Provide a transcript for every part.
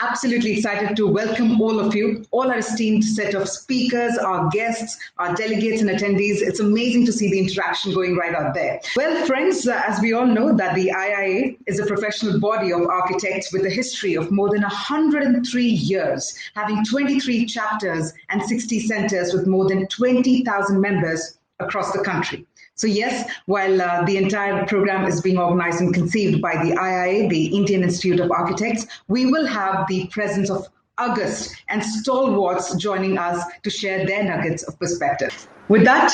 absolutely excited to welcome all of you, all our esteemed set of speakers, our guests, our delegates and attendees. It's amazing to see the interaction going right out there. Well, friends, as we all know that the IIA is a professional body of architects with a history of more than 103 years, having 23 chapters and 60 centers with more than 20,000 members across the country. So yes, while the entire program is being organized and conceived by the IIA, the Indian Institute of Architects, we will have the presence of August and stalwarts joining us to share their nuggets of perspective. With that,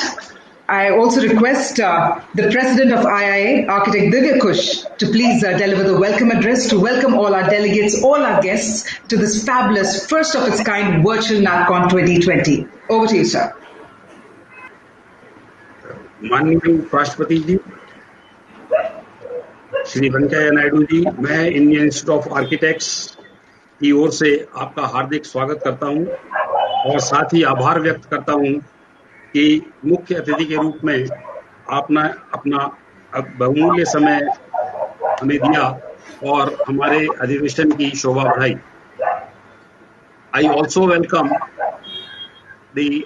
I also request the president of IIA, Architect Divya Kush, to please deliver the welcome address to welcome all our delegates, all our guests to this fabulous, first of its kind virtual NACON 2020. Over to you, sir. माननीय राष्ट्रपति जी, श्री वेंकैया नायडू जी, मैं Indian institute of architects की ओर से आपका हार्दिक स्वागत करता हूं और साथ ही आभार व्यक्त करता हूं कि मुख्य अतिथि के रूप में आपने अपना बहुमूल्य समय हमें दिया और हमारे अधिवेशन की शोभा बढ़ाई। I also welcome the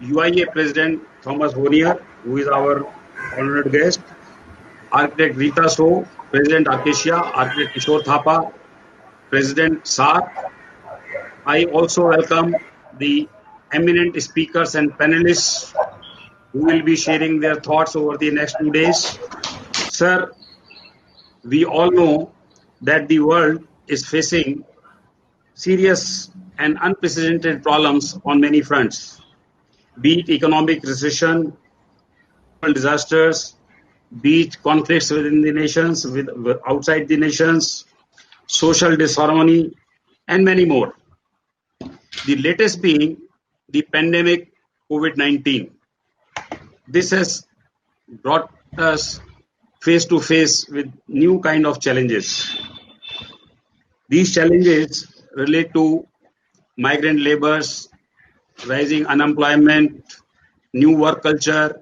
UIA President Thomas Bonnier, who is our honored guest, Architect Rita So, President Acacia, Architect Kishore Thapa, President SAR. I also welcome the eminent speakers and panelists who will be sharing their thoughts over the next 2 days. Sir, we all know that the world is facing serious and unprecedented problems on many fronts. Be it economic recession, disasters, be it conflicts within the nations, with outside the nations, social disharmony, and many more. The latest being the pandemic COVID-19. This has brought us face to face with new kind of challenges. These challenges relate to migrant laborers, rising unemployment, new work culture,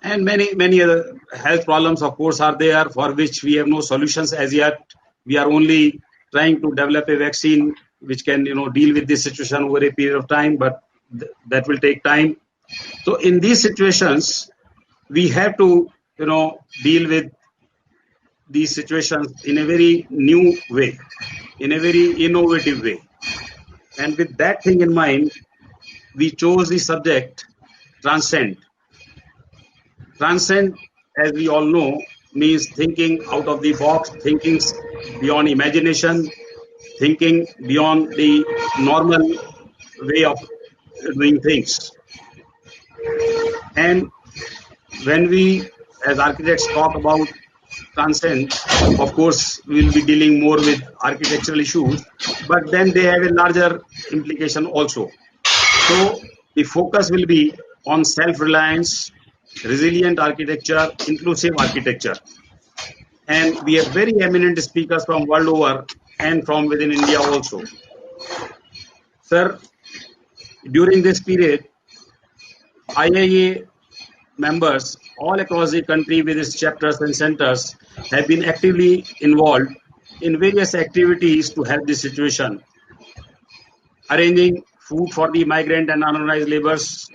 and many other health problems, of course, are there for which we have no solutions as yet. We are only trying to develop a vaccine which can, deal with this situation over a period of time, but that will take time. So in these situations, we have to, deal with these situations in a very new way, in a very innovative way. And with that thing in mind, we chose the subject transcend. Transcend, as we all know, means thinking out of the box, thinking beyond imagination, thinking beyond the normal way of doing things. And when we, as architects, talk about transcend, of course, we'll be dealing more with architectural issues, but then they have a larger implication also. So the focus will be on self-reliance, resilient architecture, inclusive architecture. And we have very eminent speakers from world over and from within India also. Sir, during this period, IIA members all across the country with its chapters and centers have been actively involved in various activities to help the situation, arranging food for the migrant and unorganized laborers,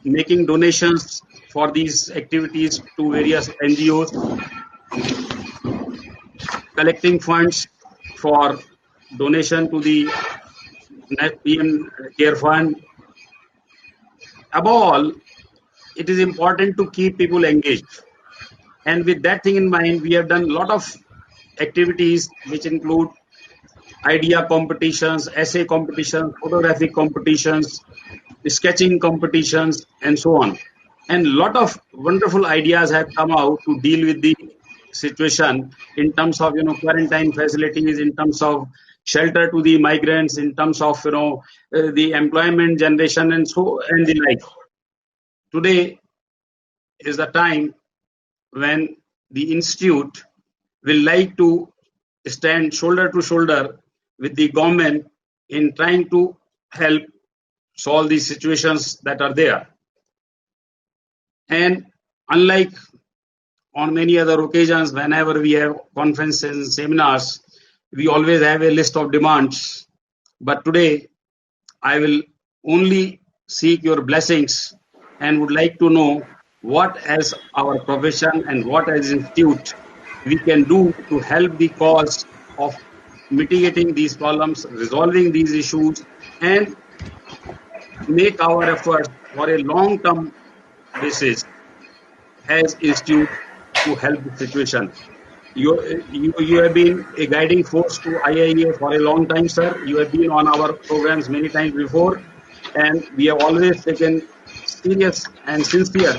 making donations for these activities to various NGOs, collecting funds for donation to the PM Care Fund. Above all, it is important to keep people engaged. And with that thing in mind, we have done a lot of activities which include idea competitions, essay competitions, photographic competitions, sketching competitions, and so on. And a lot of wonderful ideas have come out to deal with the situation in terms of quarantine facilities, in terms of shelter to the migrants, in terms of the employment generation and the like. Today is the time when the institute will like to stand shoulder to shoulder with the government in trying to help solve these situations that are there. And unlike on many other occasions, whenever we have conferences and seminars, we always have a list of demands, but today I will only seek your blessings and would like to know what as our profession and what as institute we can do to help the cause of mitigating these problems, resolving these issues, and make our efforts for a long-term basis as institute to help the situation. You have been a guiding force to IIA for a long time, sir. You have been on our programs many times before, and we have always taken serious and sincere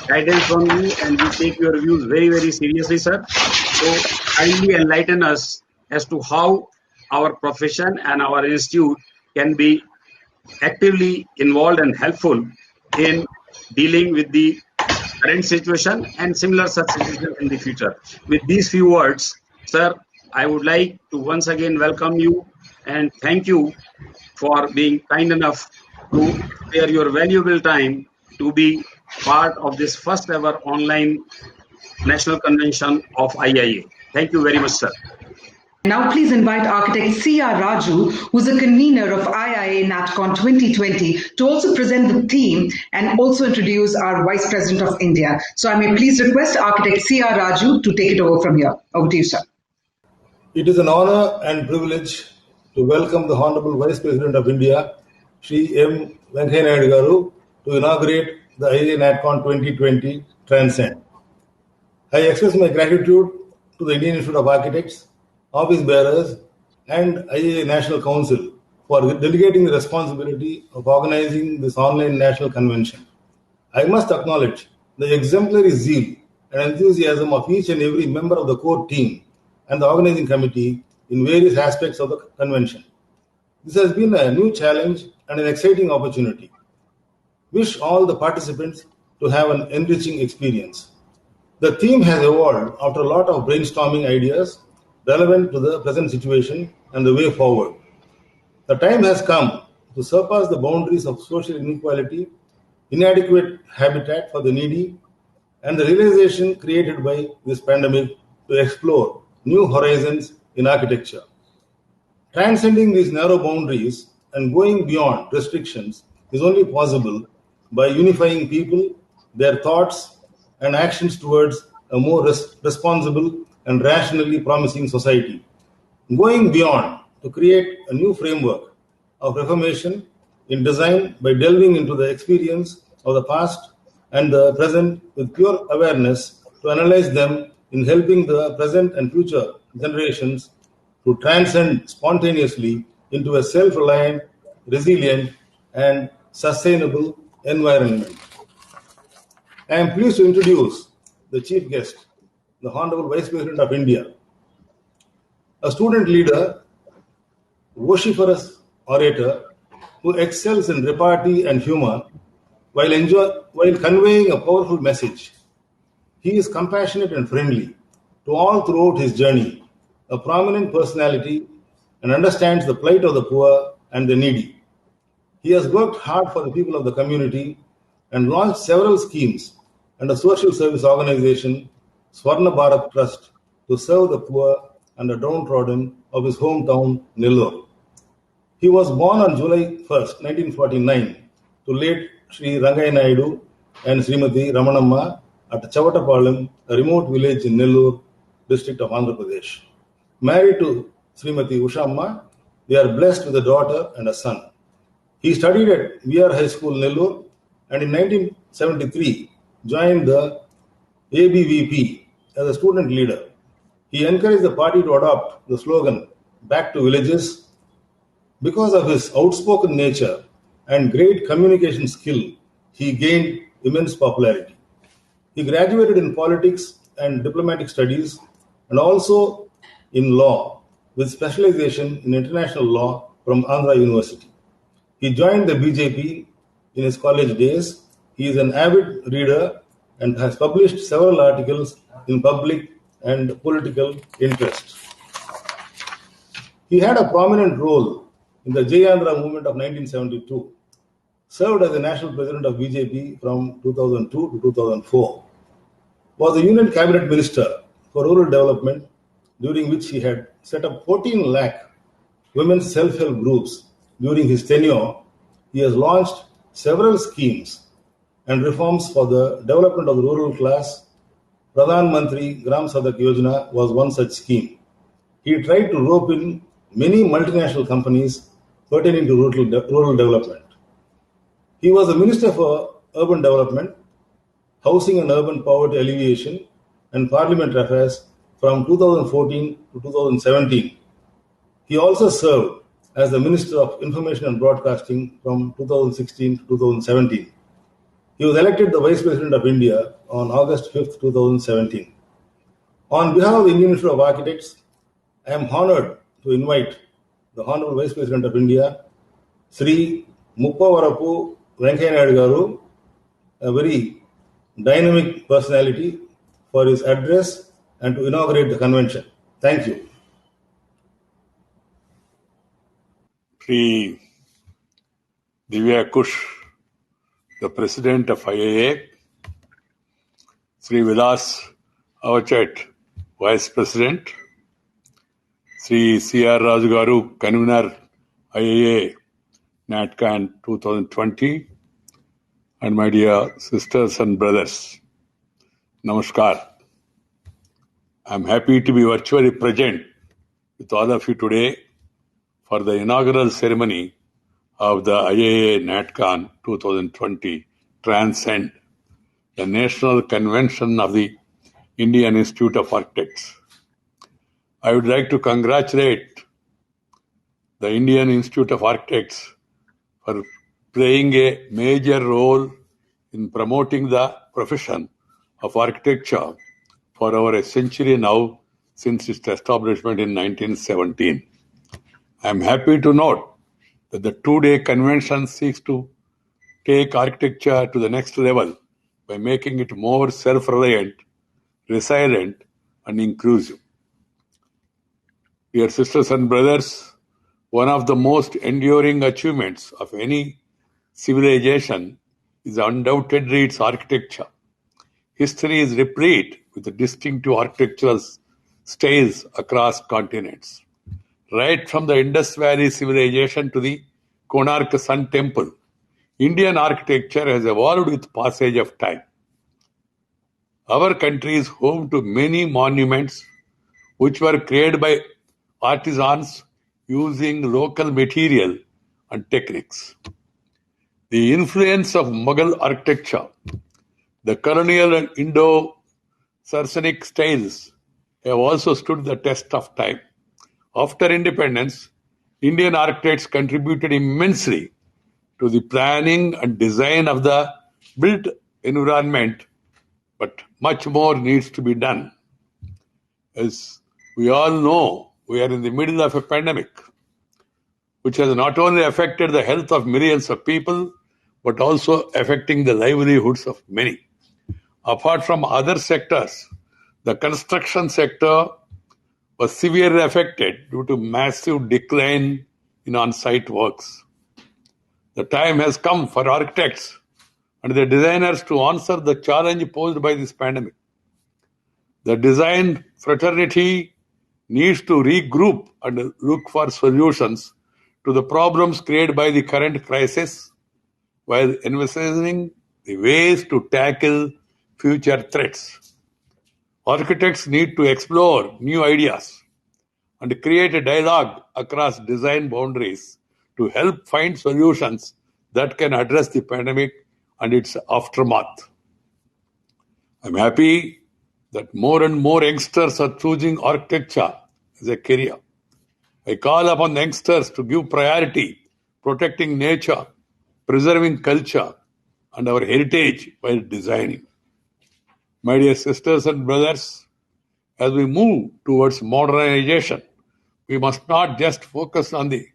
guidance from you, and we take your views very, very seriously, sir. So kindly enlighten us as to how our profession and our institute can be actively involved and helpful in dealing with the current situation and similar such situations in the future. With these few words, sir, I would like to once again welcome you and thank you for being kind enough to spare your valuable time to be part of this first ever online national convention of IIA. Thank you very much, sir. Now, please invite architect C.R. Raju, who's a convener of IIA NatCon 2020, to also present the theme and also introduce our Vice President of India. So I may please request architect C.R. Raju to take it over from here. Over to you, sir. It is an honor and privilege to welcome the Honorable Vice President of India, Shri M. Venkaiah Naidu Garu, to inaugurate the IIA NatCon 2020 Transcend. I express my gratitude to the Indian Institute of Architects, office bearers, and IIA National Council for delegating the responsibility of organizing this online national convention. I must acknowledge the exemplary zeal and enthusiasm of each and every member of the core team and the organizing committee in various aspects of the convention. This has been a new challenge and an exciting opportunity. Wish all the participants to have an enriching experience. The theme has evolved after a lot of brainstorming ideas relevant to the present situation and the way forward. The time has come to surpass the boundaries of social inequality, inadequate habitat for the needy, and the realization created by this pandemic to explore new horizons in architecture. Transcending these narrow boundaries and going beyond restrictions is only possible by unifying people, their thoughts, and actions towards a more responsible and rationally promising society. Going beyond to create a new framework of reformation in design by delving into the experience of the past and the present with pure awareness to analyze them in helping the present and future generations to transcend spontaneously into a self-reliant, resilient, and sustainable environment. I am pleased to introduce the chief guest, the Honorable Vice President of India, a student leader, vociferous orator who excels in repartee and humor while conveying a powerful message. He is compassionate and friendly to all throughout his journey, a prominent personality, and understands the plight of the poor and the needy. He has worked hard for the people of the community and launched several schemes and a social service organization, Swarna Bharat Trust, to serve the poor and the downtrodden of his hometown, Nellore. He was born on July 1st, 1949, to late Sri Rangaiah Naidu and Srimati Ramanamma at Chavatapalam, a remote village in Nellore, district of Andhra Pradesh. Married to Srimati Ushamma, they are blessed with a daughter and a son. He studied at VR High School, Nellore, and in 1973 joined the ABVP as a student leader. He encouraged the party to adopt the slogan, "Back to Villages." Because of his outspoken nature and great communication skill, he gained immense popularity. He graduated in politics and diplomatic studies and also in law with specialization in international law from Andhra University. He joined the BJP in his college days. He is an avid reader and has published several articles in public and political interest. He had a prominent role in the Jai Andhra movement of 1972, served as the national president of BJP from 2002 to 2004, was a union cabinet minister for rural development, during which he had set up 14 lakh women's self-help groups during his tenure, he has launched several schemes and reforms for the development of the rural class. Pradhan Mantri Gram Sadak Yojana was one such scheme. He tried to rope in many multinational companies pertaining to rural development. He was the Minister for Urban Development, Housing and Urban Poverty Alleviation, and Parliamentary Affairs from 2014 to 2017. He also served as the Minister of Information and Broadcasting from 2016 to 2017. He was elected the Vice President of India on August 5, 2017. On behalf of the Indian Institute of Architects, I am honored to invite the Honorable Vice President of India, Sri Muppavarapu Venkaiah Naidu Garu, a very dynamic personality, for his address and to inaugurate the convention. Thank you. Sri Divya Kush, the President of IAA, Sri Vilas Avachet, Vice President, Sri C.R. Raju Garu, Convener, IAA, NatCon 2020, and my dear sisters and brothers, Namaskar. I am happy to be virtually present with all of you today for the inaugural ceremony of the IAA NatCon 2020 Transcend, the National Convention of the Indian Institute of Architects. I would like to congratulate the Indian Institute of Architects for playing a major role in promoting the profession of architecture for over a century now since its establishment in 1917. I am happy to note that the two-day convention seeks to take architecture to the next level by making it more self-reliant, resilient, and inclusive. Dear sisters and brothers, one of the most enduring achievements of any civilization is undoubtedly its architecture. History is replete with distinctive architectural styles across continents. Right from the Indus Valley civilization to the Konark Sun Temple, Indian architecture has evolved with passage of time. Our country is home to many monuments which were created by artisans using local material and techniques. The influence of Mughal architecture, the colonial and Indo-Saracenic styles have also stood the test of time. After independence, Indian architects contributed immensely to the planning and design of the built environment, but much more needs to be done. As we all know, we are in the middle of a pandemic, which has not only affected the health of millions of people, but also affecting the livelihoods of many. Apart from other sectors, the construction sector was severely affected due to massive decline in on-site works. The time has come for architects and the designers to answer the challenge posed by this pandemic. The design fraternity needs to regroup and look for solutions to the problems created by the current crisis while envisaging the ways to tackle future threats. Architects need to explore new ideas and create a dialogue across design boundaries to help find solutions that can address the pandemic and its aftermath. I'm happy that more and more youngsters are choosing architecture as a career. I call upon the youngsters to give priority protecting nature, preserving culture, and our heritage while designing. My dear sisters and brothers, as we move towards modernization, we must not just focus on the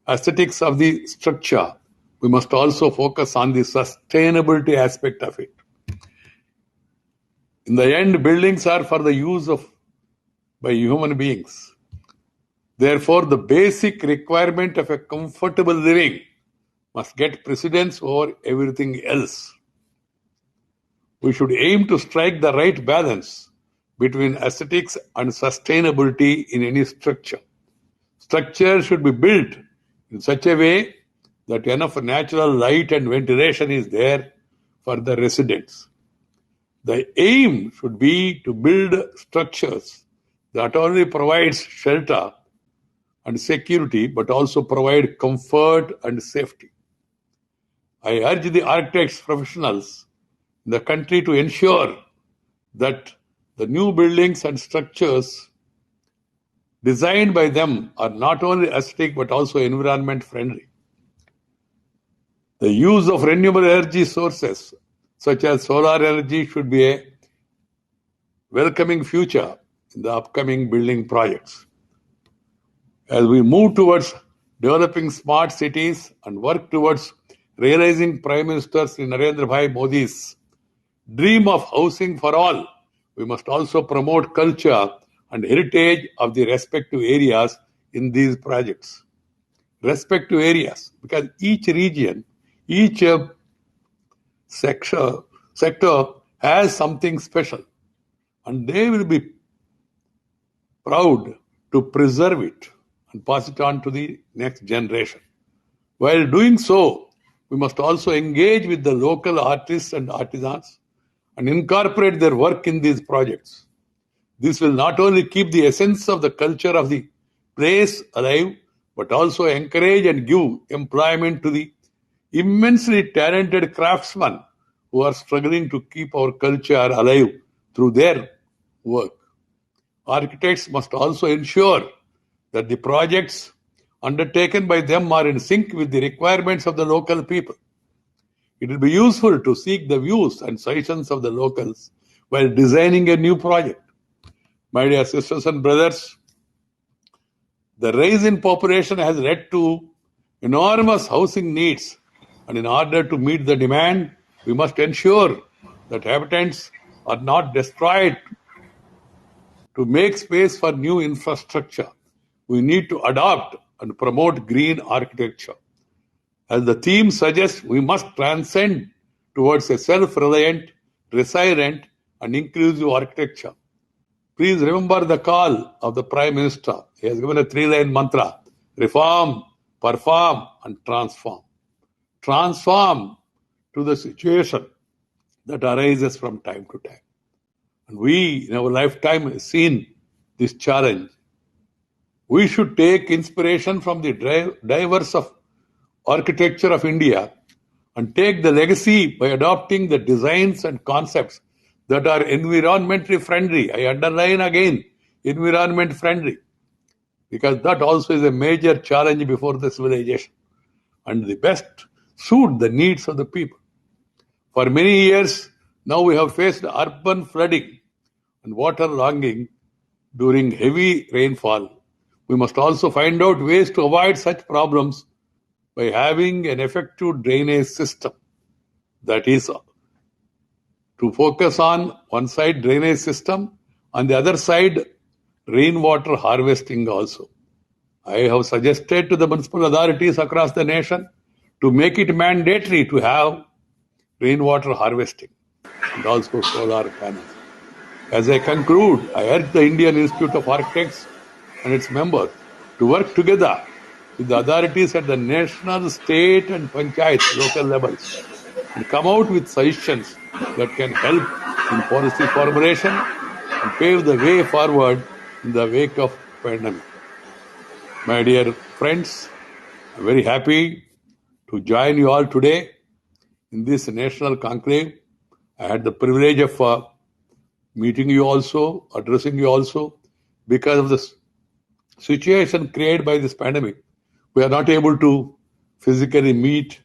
aesthetics of the structure, we must also focus on the sustainability aspect of it. In the end, buildings are for the use of by human beings. Therefore, the basic requirement of a comfortable living must get precedence over everything else. We should aim to strike the right balance between aesthetics and sustainability in any structure. Structure should be built in such a way that enough natural light and ventilation is there for the residents. The aim should be to build structures that not only provides shelter and security but also provide comfort and safety. I urge the architects professionals in the country to ensure that the new buildings and structures designed by them are not only aesthetic but also environment friendly. The use of renewable energy sources such as solar energy should be a welcoming future in the upcoming building projects. As we move towards developing smart cities and work towards realizing Prime Minister Sri Narendra Bhai Modi's dream of housing for all, we must also promote culture and heritage of the respective areas in these projects. Respective areas, because each region, each sector has something special, and they will be proud to preserve it and pass it on to the next generation. While doing so, we must also engage with the local artists and artisans and incorporate their work in these projects. This will not only keep the essence of the culture of the place alive, but also encourage and give employment to the immensely talented craftsmen who are struggling to keep our culture alive through their work. Architects must also ensure that the projects undertaken by them are in sync with the requirements of the local people. It will be useful to seek the views and suggestions of the locals while designing a new project. My dear sisters and brothers, the rise in population has led to enormous housing needs, and in order to meet the demand, we must ensure that habitants are not destroyed to make space for new infrastructure. We need to adopt and promote green architecture. As the theme suggests, we must transcend towards a self-reliant, resilient, and inclusive architecture. Please remember the call of the Prime Minister. He has given a 3-line mantra: reform, perform, and transform. Transform to the situation that arises from time to time. And we, in our lifetime, have seen this challenge. We should take inspiration from the diverse of architecture of India and take the legacy by adopting the designs and concepts that are environmentally friendly. I underline again, environment friendly, because that also is a major challenge before the civilization, and the best suit the needs of the people. For many years now we have faced urban flooding and waterlogging during heavy rainfall. We must also find out ways to avoid such problems by having an effective drainage system. That is, to focus on one side drainage system, on the other side rainwater harvesting also. I have suggested to the municipal authorities across the nation to make it mandatory to have rainwater harvesting and also solar panels. As I conclude, I urge the Indian Institute of Architects and its members to work together with the authorities at the national, state and panchayat local levels and come out with suggestions that can help in policy formulation and pave the way forward in the wake of pandemic. My dear friends, I'm very happy to join you all today in this national conclave. I had the privilege of meeting you also, addressing you also. Because of the situation created by this pandemic, we are not able to physically meet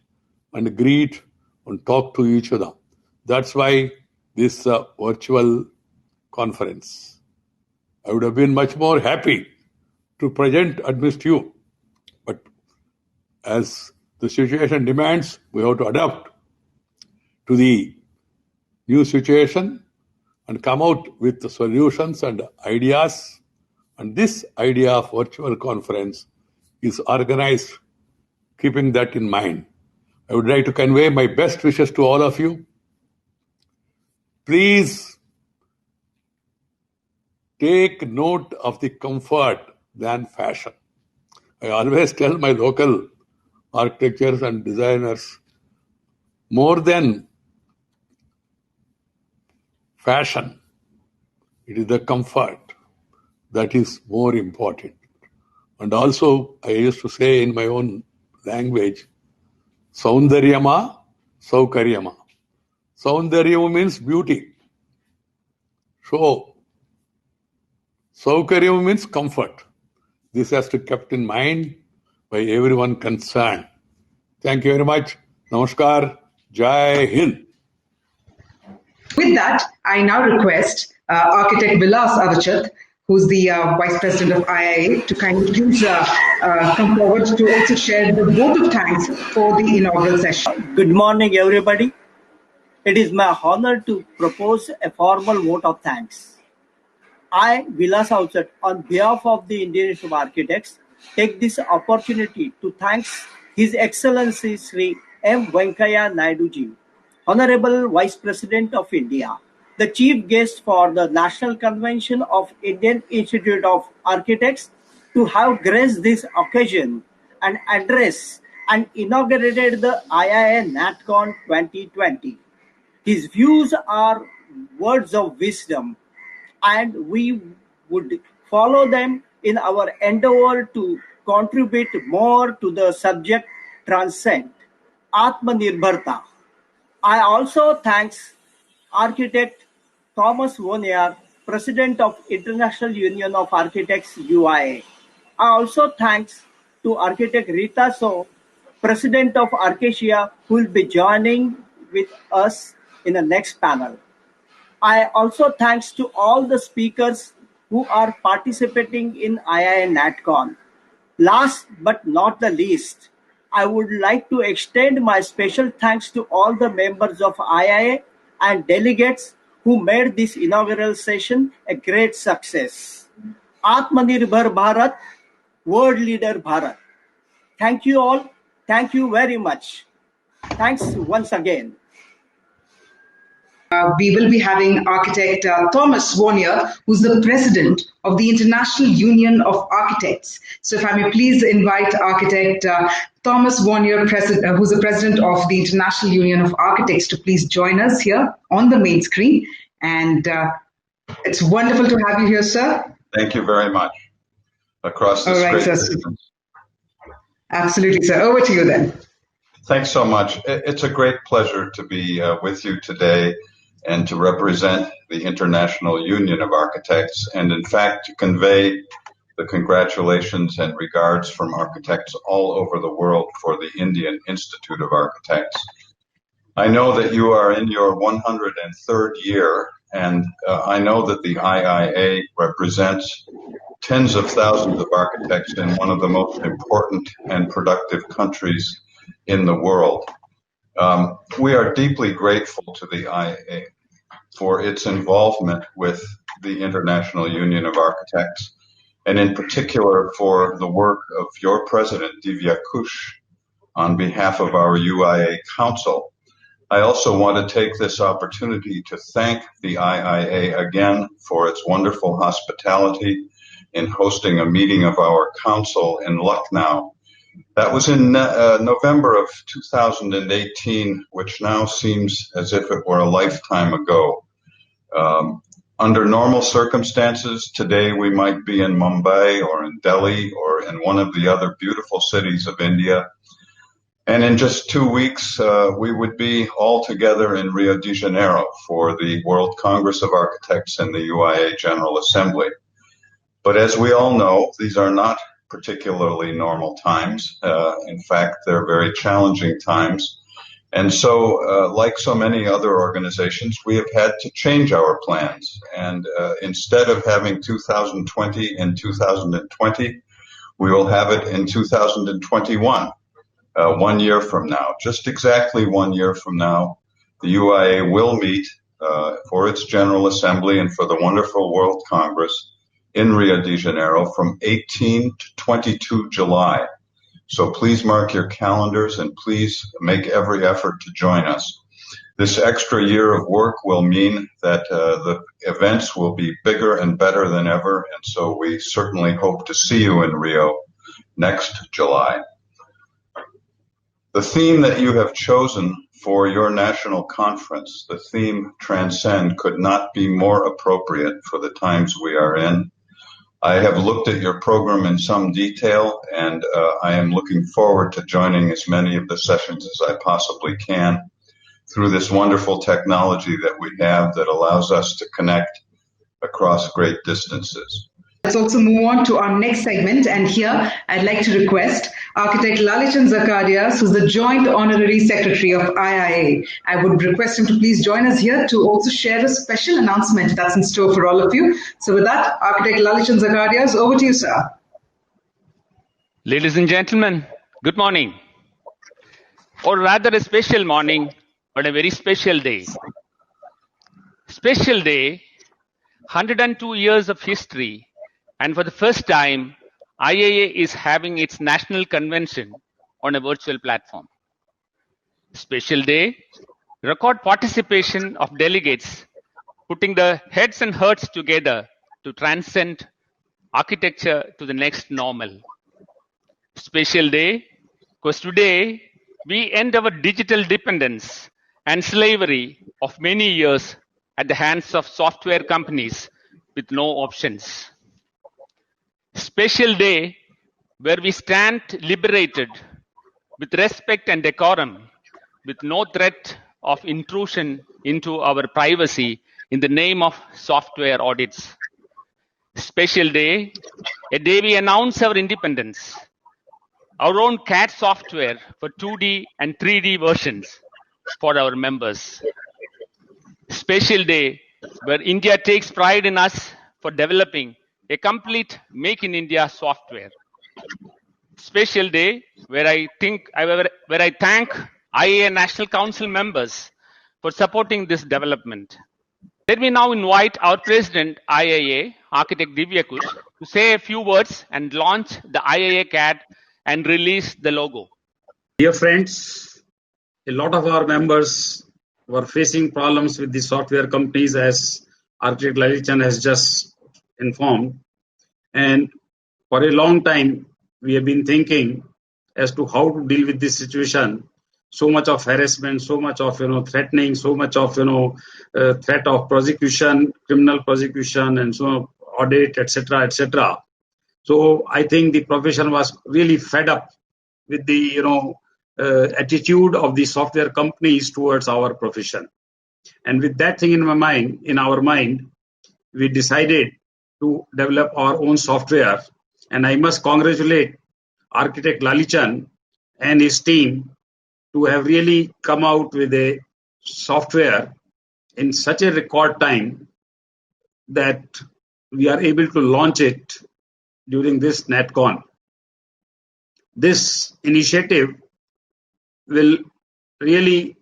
and greet and talk to each other. That's why this virtual conference. I would have been much more happy to present amidst you, but as the situation demands, we have to adapt to the new situation and come out with the solutions and ideas. And this idea of virtual conference is organized keeping that in mind. I would like to convey my best wishes to all of you. Please take note of the comfort than fashion. I always tell my local architects and designers, more than fashion, it is the comfort that is more important. And also, I used to say in my own language, Saundaryama, Saukaryama. Saundaryama means beauty. So, Saukaryama means comfort. This has to be kept in mind by everyone concerned. Thank you very much. Namaskar. Jai Hind. With that, I now request Architect Vilas Avachat, who's the Vice President of IIA, to kindly please come forward to also share the vote of thanks for the inaugural session. Good morning, everybody. It is my honor to propose a formal vote of thanks. I, Vilas Avachat, on behalf of the Indian Institute of Architects, take this opportunity to thank His Excellency Sri M. Venkaiah Naidu ji, Honorable Vice President of India, the Chief Guest for the National Convention of Indian Institute of Architects, to have graced this occasion and address and inaugurated the IIA NatCon 2020. His views are words of wisdom, and we would follow them in our endeavor to contribute more to the subject transcend, Atmanirbharta. I also thanks Architect Thomas Vonier, President of International Union of Architects UIA. I also thanks to Architect Rita So, President of Arcasia, who will be joining with us in the next panel. I also thanks to all the speakers who are participating in IIA NatCon. Last but not the least, I would like to extend my special thanks to all the members of IIA and delegates who made this inaugural session a great success. Atmanirbhar Bharat, World Leader Bharat. Thank you all. Thank you very much. Thanks once again. We will be having Architect Thomas Vonier, who's the President of the International Union of Architects. So if I may please invite Architect Thomas Vonier, who's the President of the International Union of Architects, to please join us here on the main screen. And it's wonderful to have you here, sir. Thank you very much. Across this great distance. Absolutely, sir. Over to you then. Thanks so much. It's a great pleasure to be with you today and to represent the International Union of Architects, and in fact to convey the congratulations and regards from architects all over the world for the Indian Institute of Architects. I know that you are in your 103rd year, and I know that the IIA represents tens of thousands of architects in one of the most important and productive countries in the world. We are deeply grateful to the IIA for its involvement with the International Union of Architects, and in particular for the work of your president, Divya Kush, on behalf of our UIA Council. I also want to take this opportunity to thank the IIA again for its wonderful hospitality in hosting a meeting of our council in Lucknow. That was in November of 2018, which now seems as if it were a lifetime ago. Under normal circumstances, today we might be in Mumbai or in Delhi or in one of the other beautiful cities of India. And in just 2 weeks, we would be all together in Rio de Janeiro for the World Congress of Architects and the UIA General Assembly. But as we all know, these are not particularly normal times. In fact, they're very challenging times. And so, like so many other organizations, we have had to change our plans. And instead of having 2020 in 2020, we will have it in 2021, 1 year from now. Just exactly 1 year from now, the UIA will meet for its General Assembly and for the wonderful World Congress in Rio de Janeiro from 18 to 22 July. So please mark your calendars and please make every effort to join us. This extra year of work will mean that the events will be bigger and better than ever, and so we certainly hope to see you in Rio next July. The theme that you have chosen for your national conference, the theme Transcend, could not be more appropriate for the times we are in. I have looked at your program in some detail, and I am looking forward to joining as many of the sessions as I possibly can through this wonderful technology that we have that allows us to connect across great distances. Let's also move on to our next segment, and here I'd like to request Architect Lalichan Zacarias, who's the Joint Honorary Secretary of IIA. I would request him to please join us here to also share a special announcement that's in store for all of you. So with that, Architect Lalichan Zacarias, over to you, sir. Ladies and gentlemen, good morning. Or rather a special morning, but a very special day. Special day, 102 years of history, and for the first time, IIA is having its national convention on a virtual platform. Special day, record participation of delegates putting the heads and hearts together to transcend architecture to the next normal. Special day, because today we end our digital dependence and slavery of many years at the hands of software companies with no options. Special day where we stand liberated with respect and decorum, with no threat of intrusion into our privacy in the name of software audits. Special day, a day we announce our independence, our own CAD software for 2D and 3D versions for our members. Special day where India takes pride in us for developing a complete Make in India software. Special day where I thank IIA National Council members for supporting this development. Let me now invite our President IIA, Architect Divya Kush, to say a few words and launch the IIA CAD and release the logo. Dear friends, a lot of our members were facing problems with the software companies, as Architect Lalichan has just informed. And for a long time, we have been thinking as to how to deal with this situation. So much of harassment, so much of threatening, so much of threat of prosecution, criminal prosecution, and so audit, etc., etc. So I think the profession was really fed up with the attitude of the software companies towards our profession. And with that thing in our mind, we decided to develop our own software. And I must congratulate Architect Lalichan and his team to have really come out with a software in such a record time that we are able to launch it during this NatCon. This initiative will really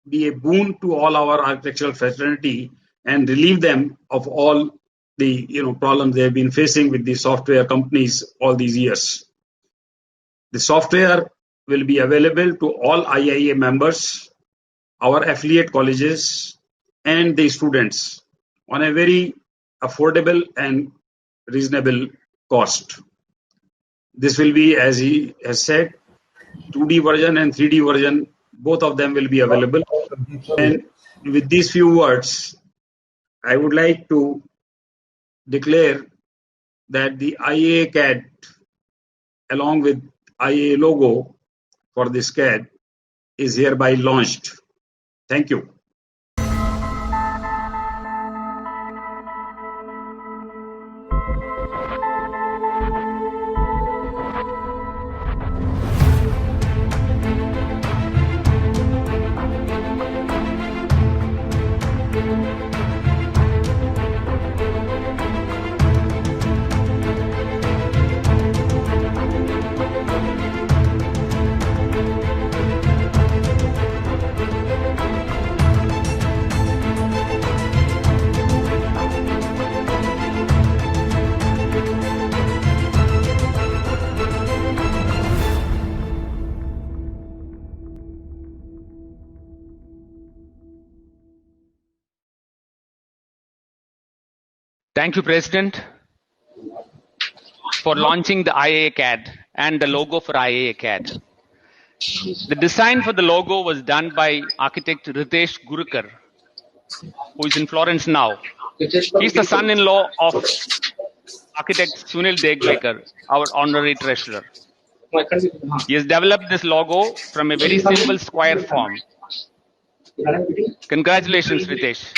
be a boon to all our architectural fraternity and relieve them of all the problems they have been facing with the software companies all these years. The software will be available to all IIA members, our affiliate colleges, and the students on a very affordable and reasonable cost. This will be, as he has said, 2D version and 3D version, both of them will be available. And with these few words, I would like to declare that the IIA CAD, along with IIA logo for this CAD, is hereby launched. Thank you. Thank you, President, for launching the IAA CAD and the logo for IAA CAD. The design for the logo was done by architect Ritesh Gurukar, who is in Florence now. He's the son-in-law of architect Sunil Deglekar, our honorary treasurer. He has developed this logo from a very simple square form. Congratulations, Ritesh.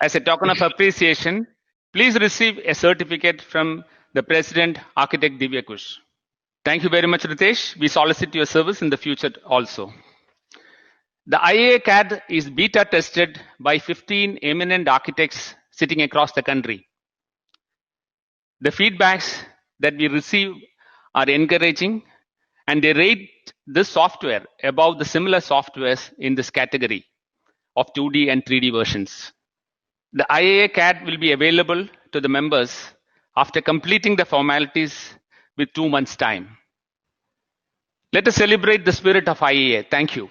As a token of appreciation, please receive a certificate from the President, Architect Divya Kush. Thank you very much, Ritesh. We solicit your service in the future also. The IAA CAD is beta tested by 15 eminent architects sitting across the country. The feedbacks that we receive are encouraging, and they rate this software above the similar softwares in this category of 2D and 3D versions. The IAA CAD will be available to the members after completing the formalities with 2 months' time. Let us celebrate the spirit of IAA. Thank you.